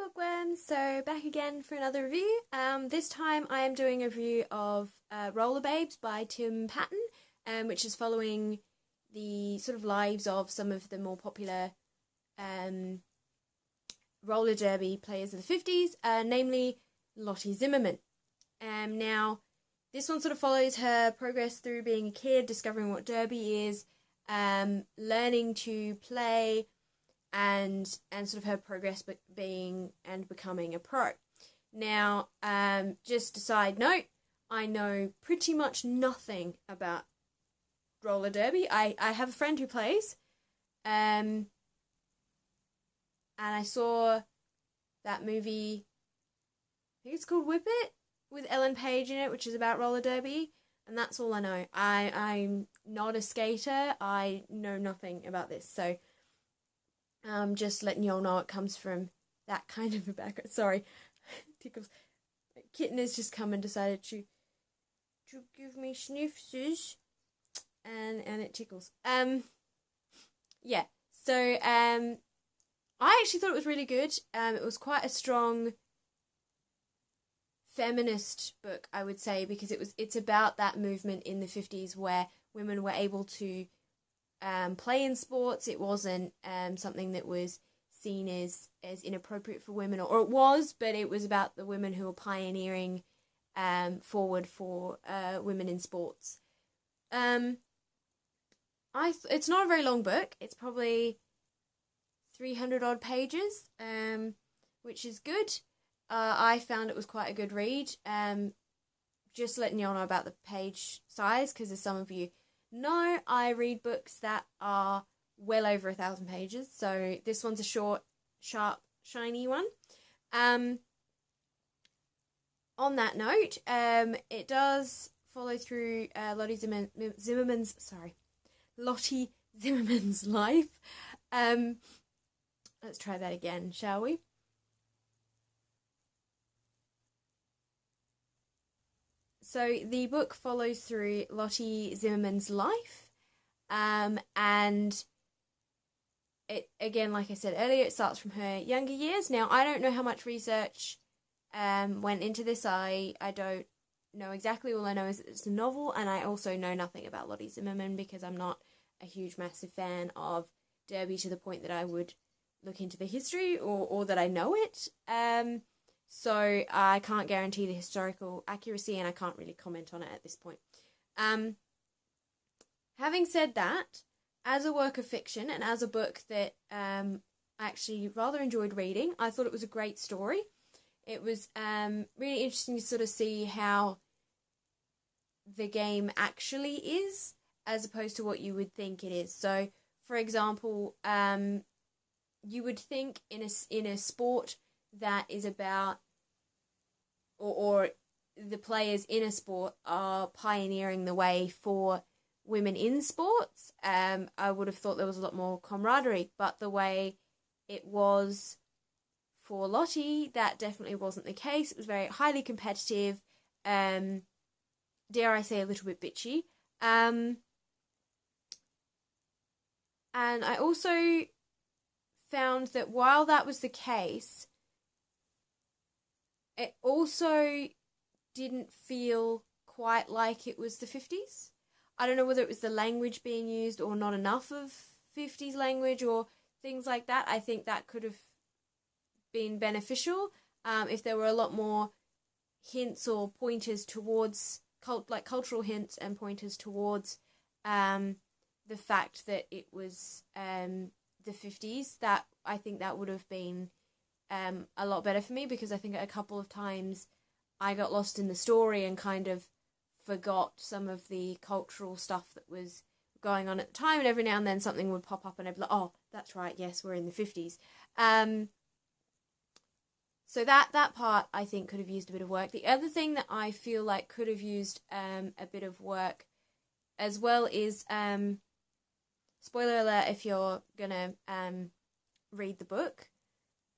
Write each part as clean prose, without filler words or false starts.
bookworms, so back again for another review. This time I am doing a review of Roller Babes by Tim Patton, which is following the sort of lives of some of the more popular roller derby players of the 50s, namely Lottie Zimmerman. Now, this one sort of follows her progress through being a kid, discovering what derby is, learning to play, and sort of her progress being and becoming a pro. Now, just a side note, I know pretty much nothing about roller derby. I have a friend who plays, and I saw that movie, I think it's called Whip It, with Ellen Page in it, which is about roller derby, and that's all I know. I'm not a skater. I know nothing about this, so just letting you all know it comes from that kind of a background. Sorry, tickles. My kitten has just come and decided to give me sniffs, and it tickles. Yeah. So I actually thought it was really good. It was quite a strong feminist book, I would say, because it's about that movement in the 50s where women were able to play in sports. It wasn't something that was seen as inappropriate for women, or it was, but it was about the women who were pioneering forward for women in sports. It's not a very long book. It's probably 300 odd pages, which is good. I found it was quite a good read. Just letting you all know about the page size, because as some of you know, I read books that are well over 1,000 pages, so this one's a short, sharp, shiny one. On that note, it does follow through Lottie Zimmerman's life. Let's try that again, shall we? So the book follows through Lottie Zimmerman's life, and it, again, like I said earlier, it starts from her younger years. Now, I don't know how much research went into this. I don't know exactly. All I know is that it's a novel, and I also know nothing about Lottie Zimmerman because I'm not a huge, massive fan of derby to the point that I would look into the history or that I know it. So I can't guarantee the historical accuracy, and I can't really comment on it at this point. Having said that, as a work of fiction and as a book that I actually rather enjoyed reading, I thought it was a great story. It was really interesting to sort of see how the game actually is, as opposed to what you would think it is. So, for example, you would think in a sport that is about, or the players in a sport are pioneering the way for women in sports, I would have thought there was a lot more camaraderie, but the way it was for Lottie, that definitely wasn't the case. It was very highly competitive, dare I say a little bit bitchy, and I also found that while that was the case, it also didn't feel quite like it was the 50s. I don't know whether it was the language being used or not enough of 50s language or things like that. I think that could have been beneficial if there were a lot more hints or pointers towards, cultural hints and pointers towards the fact that it was the 50s. That I think that would have been a lot better for me, because I think a couple of times I got lost in the story and kind of forgot some of the cultural stuff that was going on at the time, and every now and then something would pop up and I'd be like, oh, that's right, yes, we're in the 50s. So that part I think could have used a bit of work. The other thing that I feel like could have used a bit of work as well is, spoiler alert if you're gonna read the book,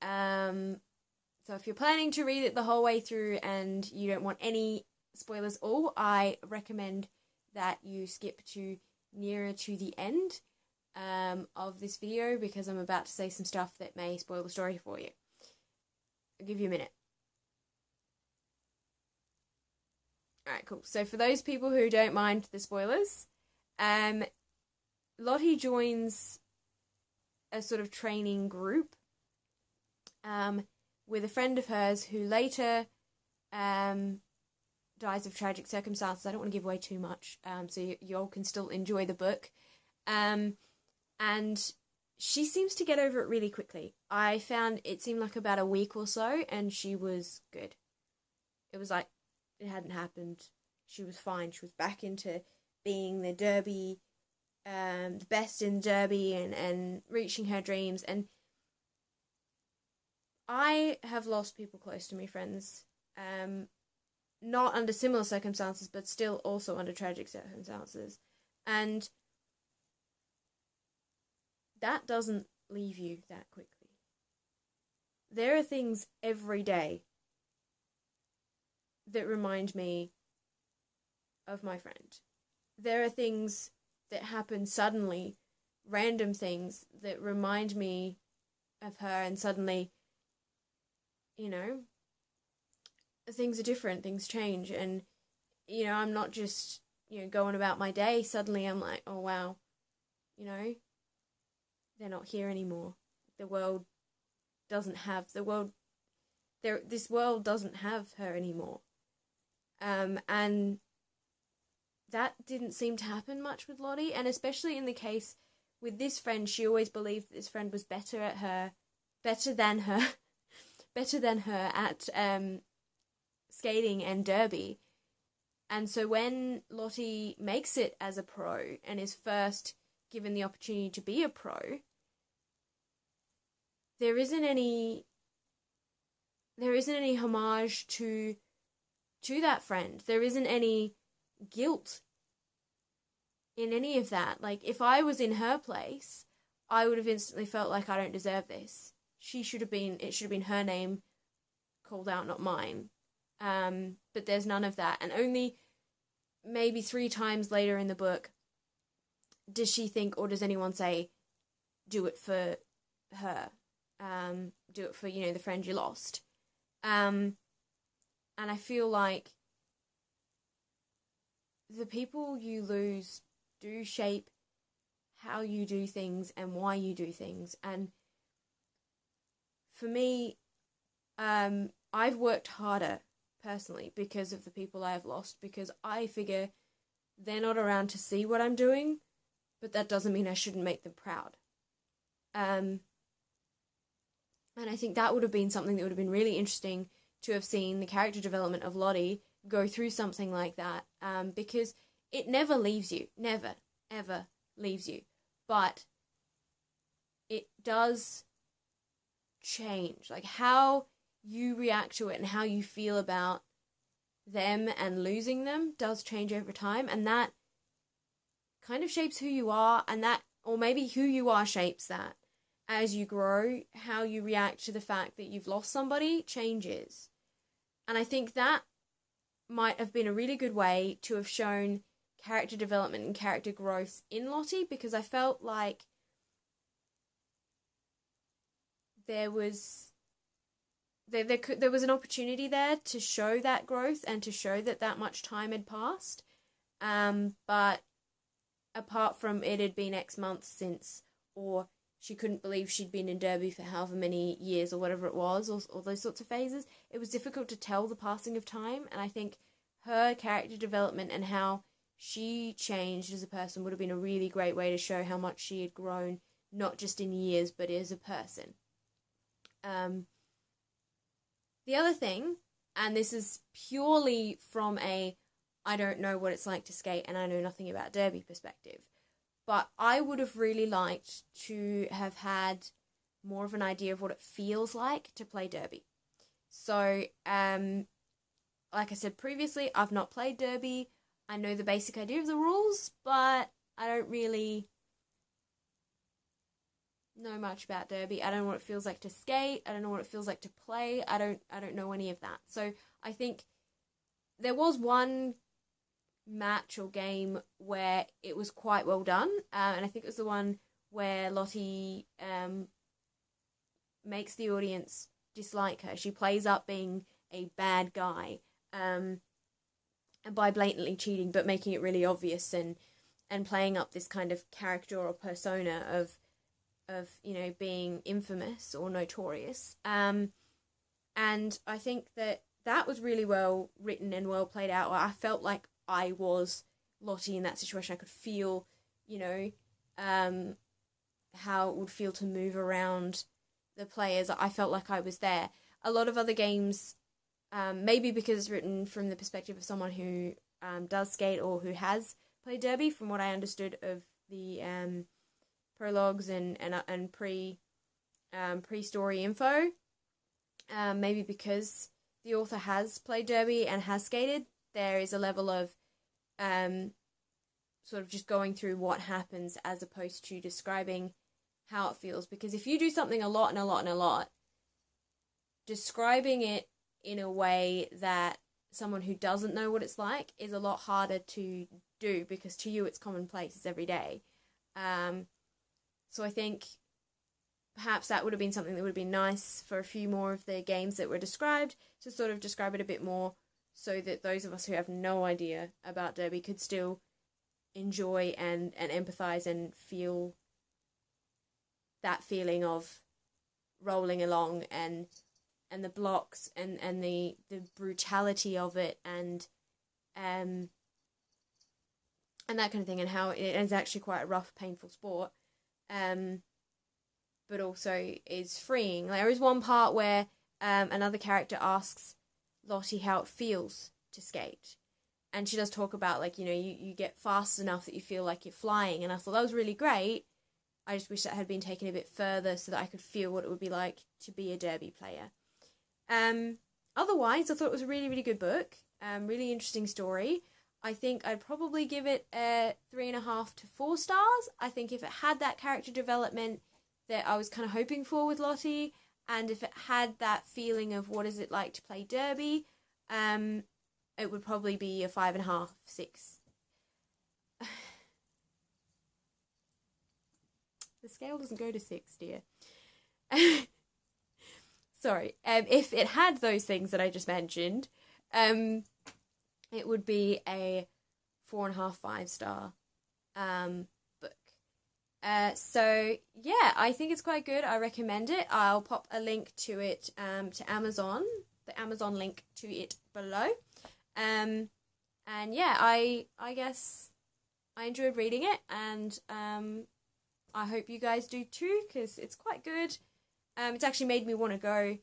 so if you're planning to read it the whole way through and you don't want any spoilers at all, I recommend that you skip to nearer to the end of this video, because I'm about to say some stuff that may spoil the story for you. I'll give you a minute. Alright, cool. So for those people who don't mind the spoilers, Lottie joins a sort of training group with a friend of hers who later dies of tragic circumstances. I don't want to give away too much, so you all can still enjoy the book. And she seems to get over it really quickly. I found it seemed like about a week or so, and she was good. It was like it hadn't happened. She was fine. She was back into being the Derby, the best in Derby, and reaching her dreams. And I have lost people close to me, friends. Not under similar circumstances, but still also under tragic circumstances. And that doesn't leave you that quickly. There are things every day that remind me of my friend. There are things that happen suddenly, random things that remind me of her, and suddenly, you know, things are different, things change, and, you know, I'm not just, you know, going about my day. Suddenly I'm like, oh wow, you know, they're not here anymore. This world doesn't have her anymore. And that didn't seem to happen much with Lottie, and especially in the case with this friend, she always believed that this friend was better than her at skating and derby. And so when Lottie makes it as a pro and is first given the opportunity to be a pro, there isn't any homage to that friend. There isn't any guilt in any of that. Like, if I was in her place, I would have instantly felt like I don't deserve this. It should have been her name called out, not mine. But there's none of that. And only maybe 3 times later in the book does she think, or does anyone say, do it for her. Do it for, you know, the friend you lost. And I feel like the people you lose do shape how you do things and why you do things. And for me, I've worked harder personally because of the people I have lost, because I figure they're not around to see what I'm doing, but that doesn't mean I shouldn't make them proud. And I think that would have been something that would have been really interesting to have seen the character development of Lottie go through something like that, because it never leaves you. Never, ever leaves you. But it does change. Like, how you react to it and how you feel about them and losing them does change over time, and that kind of shapes who you are, and that, or maybe who you are shapes that. As you grow, how you react to the fact that you've lost somebody changes. And I think that might have been a really good way to have shown character development and character growth in Lottie, because I felt like there was an opportunity there to show that growth and to show that much time had passed. But apart from it had been X months since, or she couldn't believe she'd been in Derby for however many years or whatever it was, or those sorts of phases, it was difficult to tell the passing of time. And I think her character development and how she changed as a person would have been a really great way to show how much she had grown, not just in years, but as a person. The other thing, and this is purely from a I don't know what it's like to skate and I know nothing about Derby perspective, but I would have really liked to have had more of an idea of what it feels like to play Derby. So, like I said previously, I've not played Derby. I know the basic idea of the rules, but I don't really know much about Derby. I don't know what it feels like to skate. I don't know what it feels like to play. I don't know any of that. So I think there was one match or game where it was quite well done, and I think it was the one where Lottie makes the audience dislike her. She plays up being a bad guy, and by blatantly cheating, but making it really obvious, and playing up this kind of character or persona of being infamous or notorious. And I think that was really well written and well played out. I felt like I was Lottie in that situation. I could feel, how it would feel to move around the players. I felt like I was there. A lot of other games, maybe because it's written from the perspective of someone who does skate or who has played derby, from what I understood of the prologues and pre-story info. Maybe because the author has played derby and has skated, there is a level of sort of just going through what happens as opposed to describing how it feels. Because if you do something a lot and a lot and a lot, describing it in a way that someone who doesn't know what it's like is a lot harder to do, because to you it's commonplace, it's every day. So I think perhaps that would have been something that would have been nice for a few more of the games that were described, to sort of describe it a bit more, so that those of us who have no idea about derby could still enjoy and empathise and feel that feeling of rolling along and the blocks and the brutality of it and that kind of thing, and how it is actually quite a rough, painful sport, but also is freeing. There is one part where another character asks Lottie how it feels to skate, and she does talk about, like, you get fast enough that you feel like you're flying, and I thought that was really great. I just wish that had been taken a bit further so that I could feel what it would be like to be a derby player. Otherwise, I thought it was a really, really good book. Really interesting story. I think I'd probably give it a 3.5 to 4 stars. I think if it had that character development that I was kind of hoping for with Lottie, and if it had that feeling of what is it like to play derby, it would probably be a 5.5, 6. The scale doesn't go to 6, dear. Sorry. If it had those things that I just mentioned, it would be a 4.5, 5-star book. So yeah, I think it's quite good. I recommend it. I'll pop a link to it to Amazon, the Amazon link to it below. And yeah, I guess I enjoyed reading it, and I hope you guys do too, because it's quite good. It's actually made me want to go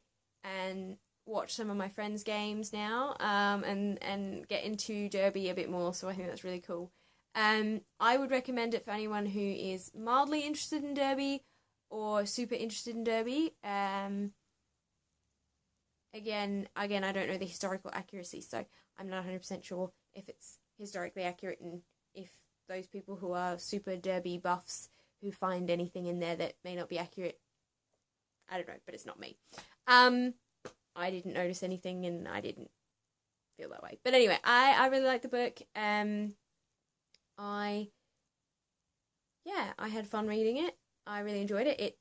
and watch some of my friends' games now, and get into derby a bit more, so I think that's really cool. I would recommend it for anyone who is mildly interested in derby or super interested in derby. Again, I don't know the historical accuracy, so I'm not 100% sure if it's historically accurate, and if those people who are super derby buffs who find anything in there that may not be accurate, I don't know, but it's not me. I didn't notice anything, and I didn't feel that way. But anyway, I really liked the book. I had fun reading it. I really enjoyed it.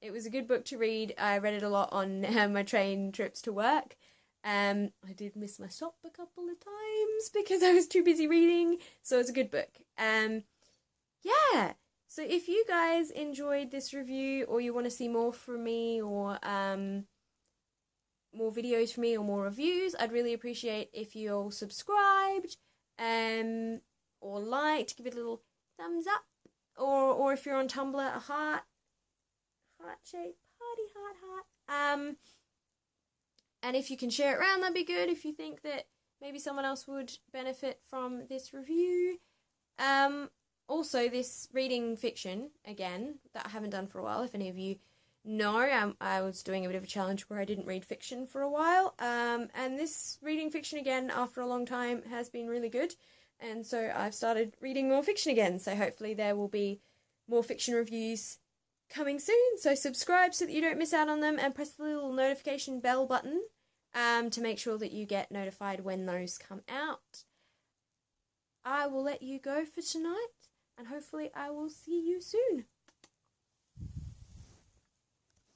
It was a good book to read. I read it a lot on my train trips to work. I did miss my stop a couple of times because I was too busy reading, so it's a good book. Yeah. So if you guys enjoyed this review, or you want to see more from me, or more videos from me, or more reviews, I'd really appreciate if you all subscribed, or liked, give it a little thumbs up, or if you're on Tumblr, a heart-shaped party heart. And if you can share it around, that'd be good, if you think that maybe someone else would benefit from this review. Also, this reading fiction, again, that I haven't done for a while, if any of you know, I was doing a bit of a challenge where I didn't read fiction for a while, and this reading fiction again, after a long time, has been really good, and so I've started reading more fiction again, so hopefully there will be more fiction reviews coming soon, so subscribe so that you don't miss out on them, and press the little notification bell button to make sure that you get notified when those come out. I will let you go for tonight, and hopefully I will see you soon.